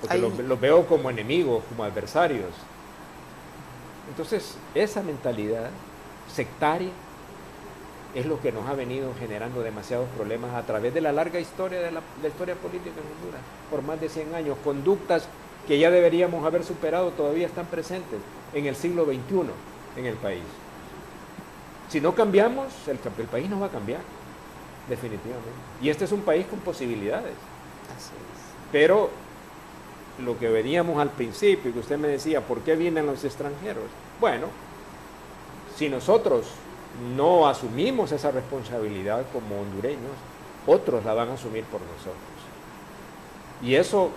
porque los veo como enemigos, como adversarios. Entonces, esa mentalidad sectaria es lo que nos ha venido generando demasiados problemas a través de la larga historia de la historia política en Honduras, por más de 100 años. Conductas que ya deberíamos haber superado todavía están presentes en el siglo XXI en el país. Si no cambiamos, el país no va a cambiar, definitivamente. Y este es un país con posibilidades. Así es. Pero lo que veníamos al principio, que usted me decía, ¿por qué vienen los extranjeros? Bueno, si nosotros no asumimos esa responsabilidad como hondureños, otros la van a asumir por nosotros. Y eso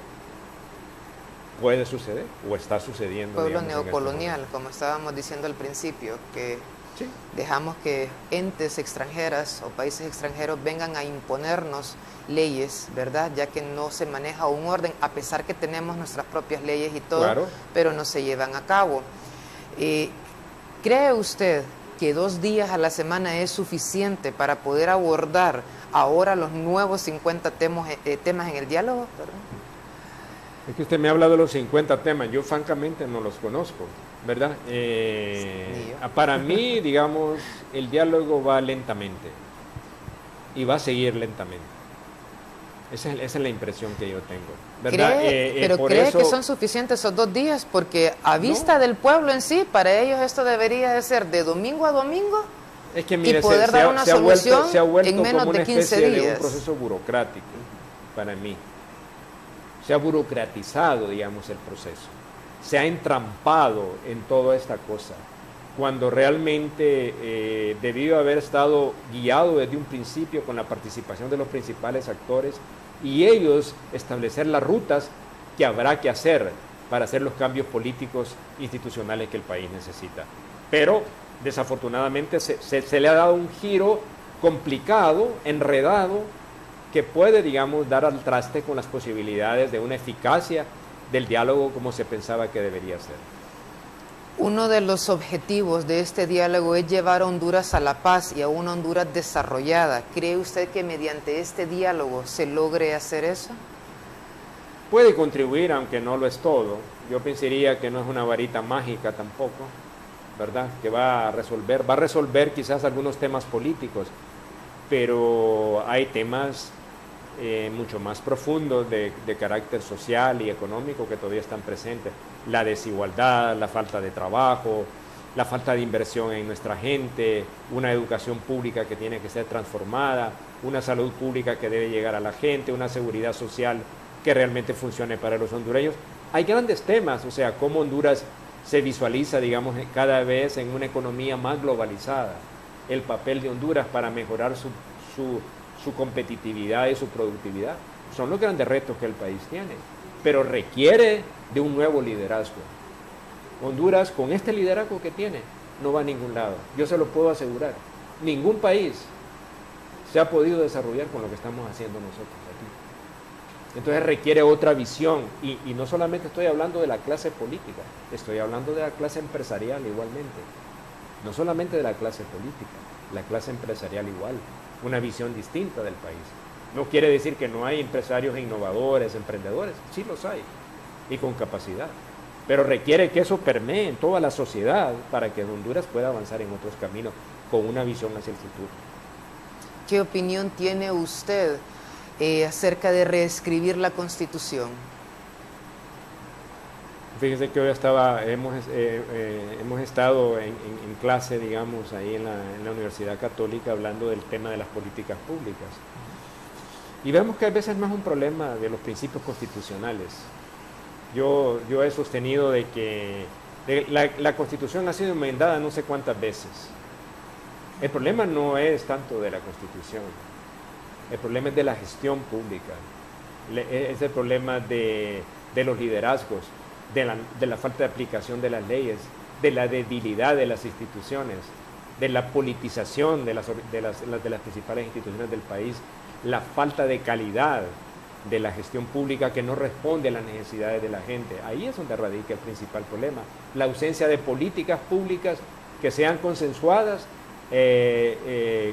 puede suceder o está sucediendo. Pueblo neocolonial, como estábamos diciendo al principio, que sí, dejamos que entes extranjeras o países extranjeros vengan a imponernos leyes, ¿verdad? Ya que no se maneja un orden, a pesar que tenemos nuestras propias leyes y todo, claro, pero no se llevan a cabo. ¿Cree usted que 2 días a la semana es suficiente para poder abordar ahora los nuevos 50 temas en el diálogo? ¿Perdón? Es que usted me ha hablado de los 50 temas, yo francamente no los conozco, ¿verdad? Para mí, digamos, el diálogo va lentamente y va a seguir lentamente. Esa es la impresión que yo tengo, ¿verdad? Pero ¿cree que son suficientes esos 2 días? Porque a vista del pueblo en sí, para ellos esto debería de ser de domingo a domingo, es que, mire, y poder dar una solución en menos como de 15 días. De un proceso burocrático para mí. Se ha burocratizado, digamos, el proceso. Se ha entrampado en toda esta cosa, cuando realmente debió haber estado guiado desde un principio con la participación de los principales actores y ellos establecer las rutas que habrá que hacer para hacer los cambios políticos institucionales que el país necesita. Pero desafortunadamente se le ha dado un giro complicado, enredado, que puede, digamos, dar al traste con las posibilidades de una eficacia del diálogo como se pensaba que debería ser. Uno de los objetivos de este diálogo es llevar a Honduras a la paz y a una Honduras desarrollada. ¿Cree usted que mediante este diálogo se logre hacer eso? Puede contribuir, aunque no lo es todo. Yo pensaría que no es una varita mágica tampoco, ¿verdad? Que va a resolver quizás algunos temas políticos, pero hay temas mucho más profundos de carácter social y económico que todavía están presentes. La desigualdad, la falta de trabajo, la falta de inversión en nuestra gente, una educación pública que tiene que ser transformada, una salud pública que debe llegar a la gente, una seguridad social que realmente funcione para los hondureños. Hay grandes temas, o sea, cómo Honduras se visualiza, digamos, cada vez en una economía más globalizada, el papel de Honduras para mejorar su competitividad y su productividad. Son los grandes retos que el país tiene, pero requiere de un nuevo liderazgo. Honduras, con este liderazgo que tiene, no va a ningún lado. Yo se lo puedo asegurar. Ningún país se ha podido desarrollar con lo que estamos haciendo nosotros aquí. Entonces requiere otra visión, y no solamente estoy hablando de la clase política, estoy hablando de la clase empresarial igualmente. No solamente de la clase política, la clase empresarial igual, una visión distinta del país. No quiere decir que no hay empresarios innovadores, emprendedores, sí los hay, y con capacidad. Pero requiere que eso permee en toda la sociedad para que Honduras pueda avanzar en otros caminos con una visión hacia el futuro. ¿Qué opinión tiene usted acerca de reescribir la Constitución? Fíjese que hoy hemos estado en clase, digamos, ahí en la Universidad Católica hablando del tema de las políticas públicas. Y vemos que a veces no es un problema de los principios constitucionales. Yo he sostenido de que la Constitución ha sido enmendada no sé cuántas veces. El problema no es tanto de la Constitución, el problema es de la gestión pública, es el problema de los liderazgos, de la falta de aplicación de las leyes, de la debilidad de las instituciones, de la politización de las principales instituciones del país, la falta de calidad de la gestión pública que no responde a las necesidades de la gente. Ahí es donde radica el principal problema, la ausencia de políticas públicas que sean consensuadas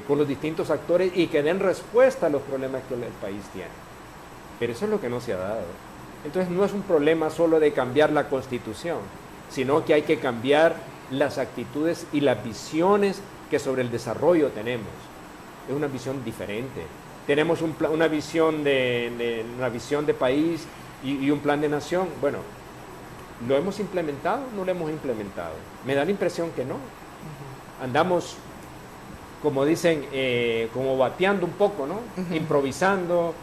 con los distintos actores y que den respuesta a los problemas que el país tiene. Pero eso es lo que no se ha dado. Entonces no es un problema solo de cambiar la Constitución, sino que hay que cambiar las actitudes y las visiones que sobre el desarrollo tenemos. Es una visión diferente. Tenemos una visión de país y un plan de nación. Bueno, ¿lo hemos implementado? No lo hemos implementado. Me da la impresión que no. Andamos, como dicen, como bateando un poco, ¿no? Improvisando,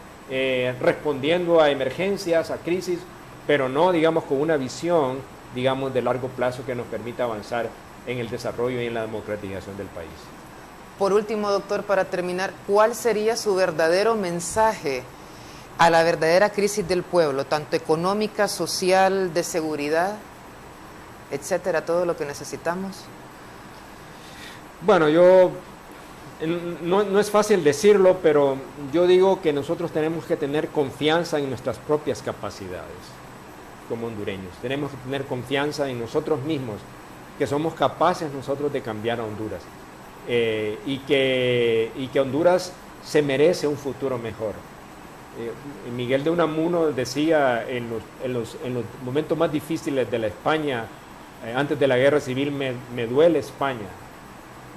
respondiendo a emergencias, a crisis, pero no, digamos, con una visión, digamos, de largo plazo que nos permita avanzar en el desarrollo y en la democratización del país. Por último, doctor, para terminar, ¿cuál sería su verdadero mensaje a la verdadera crisis del pueblo, tanto económica, social, de seguridad, etcétera, todo lo que necesitamos? Bueno, no es fácil decirlo, pero yo digo que nosotros tenemos que tener confianza en nuestras propias capacidades como hondureños. Tenemos que tener confianza en nosotros mismos, que somos capaces nosotros de cambiar a Honduras. Y que Honduras se merece un futuro mejor. Miguel de Unamuno decía en los momentos más difíciles de la España, antes de la guerra civil, me duele España.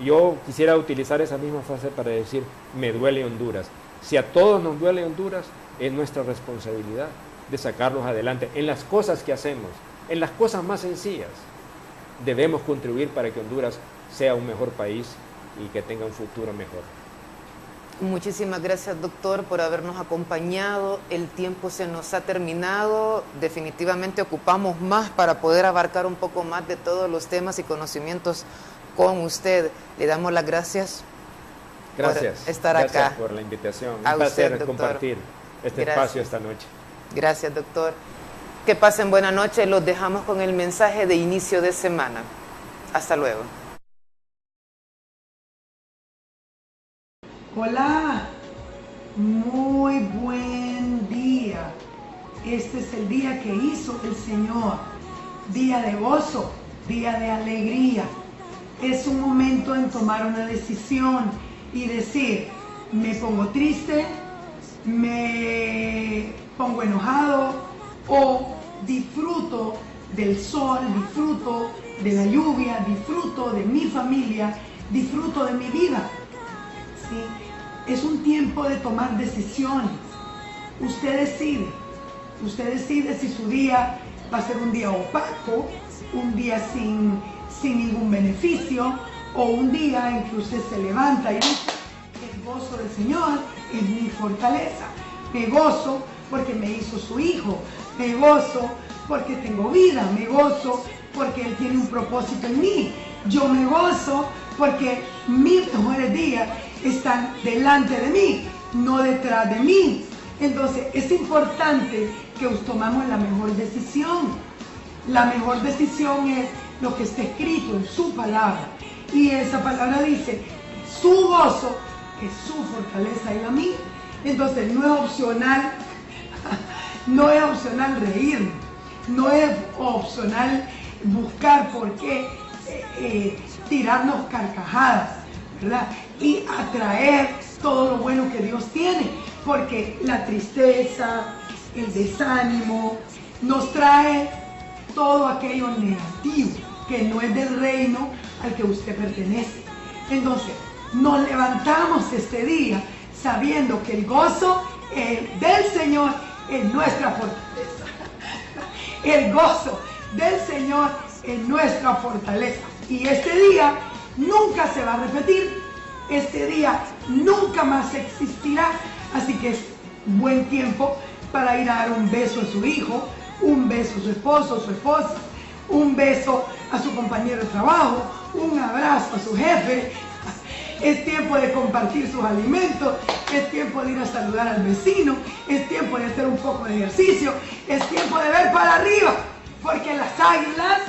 Yo quisiera utilizar esa misma frase para decir, me duele Honduras. Si a todos nos duele Honduras, es nuestra responsabilidad de sacarlos adelante en las cosas que hacemos, en las cosas más sencillas. Debemos contribuir para que Honduras sea un mejor país y que tenga un futuro mejor. Muchísimas gracias, doctor, por habernos acompañado. El tiempo se nos ha terminado. Definitivamente ocupamos más para poder abarcar un poco más de todos los temas y conocimientos con usted. Le damos las gracias. Gracias. Por estar gracias acá. por la invitación. A Un placer usted, compartir este espacio esta noche. Gracias, doctor. Que pasen buena noche. Los dejamos con el mensaje de inicio de semana. Hasta luego. Hola, muy buen día. Este es el día que hizo el Señor, día de gozo, día de alegría. Es un momento en tomar una decisión y decir, me pongo triste, me pongo enojado o disfruto del sol, disfruto de la lluvia, disfruto de mi familia, disfruto de mi vida. ¿Sí? Es un tiempo de tomar decisiones. Usted decide si su día va a ser un día opaco, un día sin ningún beneficio, o un día en que usted se levanta y dice, el gozo del Señor es mi fortaleza. Me gozo porque me hizo su hijo, me gozo porque tengo vida, me gozo porque Él tiene un propósito en mí. Yo me gozo porque mis mejores días están delante de mí, no detrás de mí. Entonces es importante que tomamos la mejor decisión. La mejor decisión es lo que está escrito en su palabra. Y esa palabra dice, su gozo es su fortaleza y la mía. Entonces no es opcional, no es opcional reírme, no es opcional buscar por qué tirarnos carcajadas, ¿verdad? Y atraer todo lo bueno que Dios tiene, porque la tristeza, el desánimo, nos trae todo aquello negativo que no es del reino al que usted pertenece. Entonces, nos levantamos este día sabiendo que el gozo del Señor es nuestra fortaleza. El gozo del Señor es nuestra fortaleza. Y este día nunca se va a repetir. Este día nunca más existirá. Así que es buen tiempo para ir a dar un beso a su hijo, un beso a su esposo, su esposa, un beso a su compañero de trabajo, un abrazo a su jefe. Es tiempo de compartir sus alimentos, es tiempo de ir a saludar al vecino, es tiempo de hacer un poco de ejercicio, es tiempo de ver para arriba, porque las águilas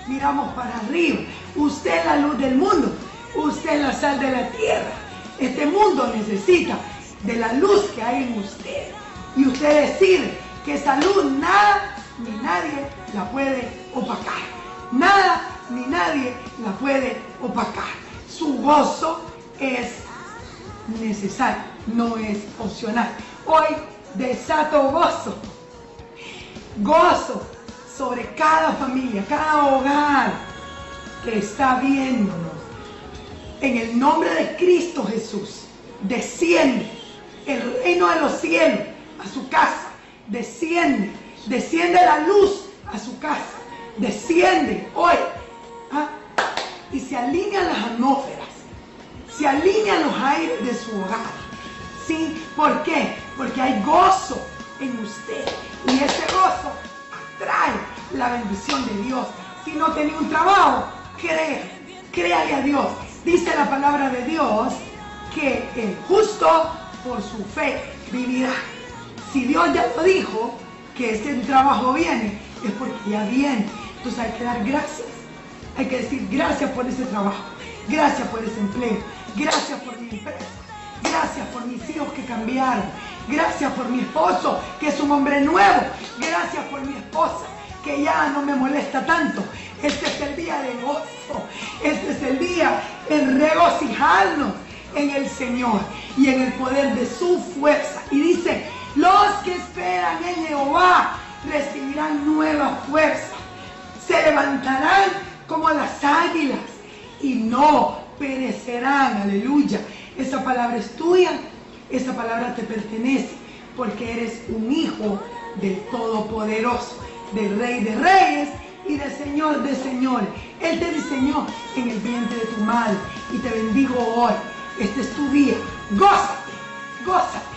miramos para arriba. Usted es la luz del mundo, usted es la sal de la tierra. Este mundo necesita de la luz que hay en usted. Y usted decide que esa luz nada ni nadie la puede opacar. Nada ni nadie la puede opacar. Su gozo es necesario, no es opcional. Hoy desato gozo. Gozo sobre cada familia, cada hogar que está viéndonos. En el nombre de Cristo Jesús, desciende el reino de los cielos a su casa. Desciende la luz a su casa. Desciende hoy. Y se alinean las atmósferas. Se alinean los aires de su hogar. ¿Sí? ¿Por qué? Porque hay gozo en usted. Y ese gozo atrae la bendición de Dios. Si no tenía un trabajo, créale a Dios. Dice la palabra de Dios que el justo por su fe vivirá. Si Dios ya lo dijo, que ese trabajo viene, es porque ya viene. Entonces hay que dar gracias. Hay que decir gracias por ese trabajo. Gracias por ese empleo. Gracias por mi empresa. Gracias por mis hijos que cambiaron. Gracias por mi esposo, que es un hombre nuevo. Gracias por mi esposa, que ya no me molesta tanto. Este es el día de gozo. Este es el día en regocijarnos en el Señor y en el poder de su fuerza. Y dice, los que esperan en Jehová recibirán nueva fuerza. Se levantarán como las águilas y no perecerán. Aleluya. Esa palabra es tuya, esa palabra te pertenece, porque eres un hijo del Todopoderoso, del Rey de Reyes y del Señor de Señores. Él te diseñó en el vientre de tu madre y te bendigo hoy. Este es tu día. Gózate, gózate.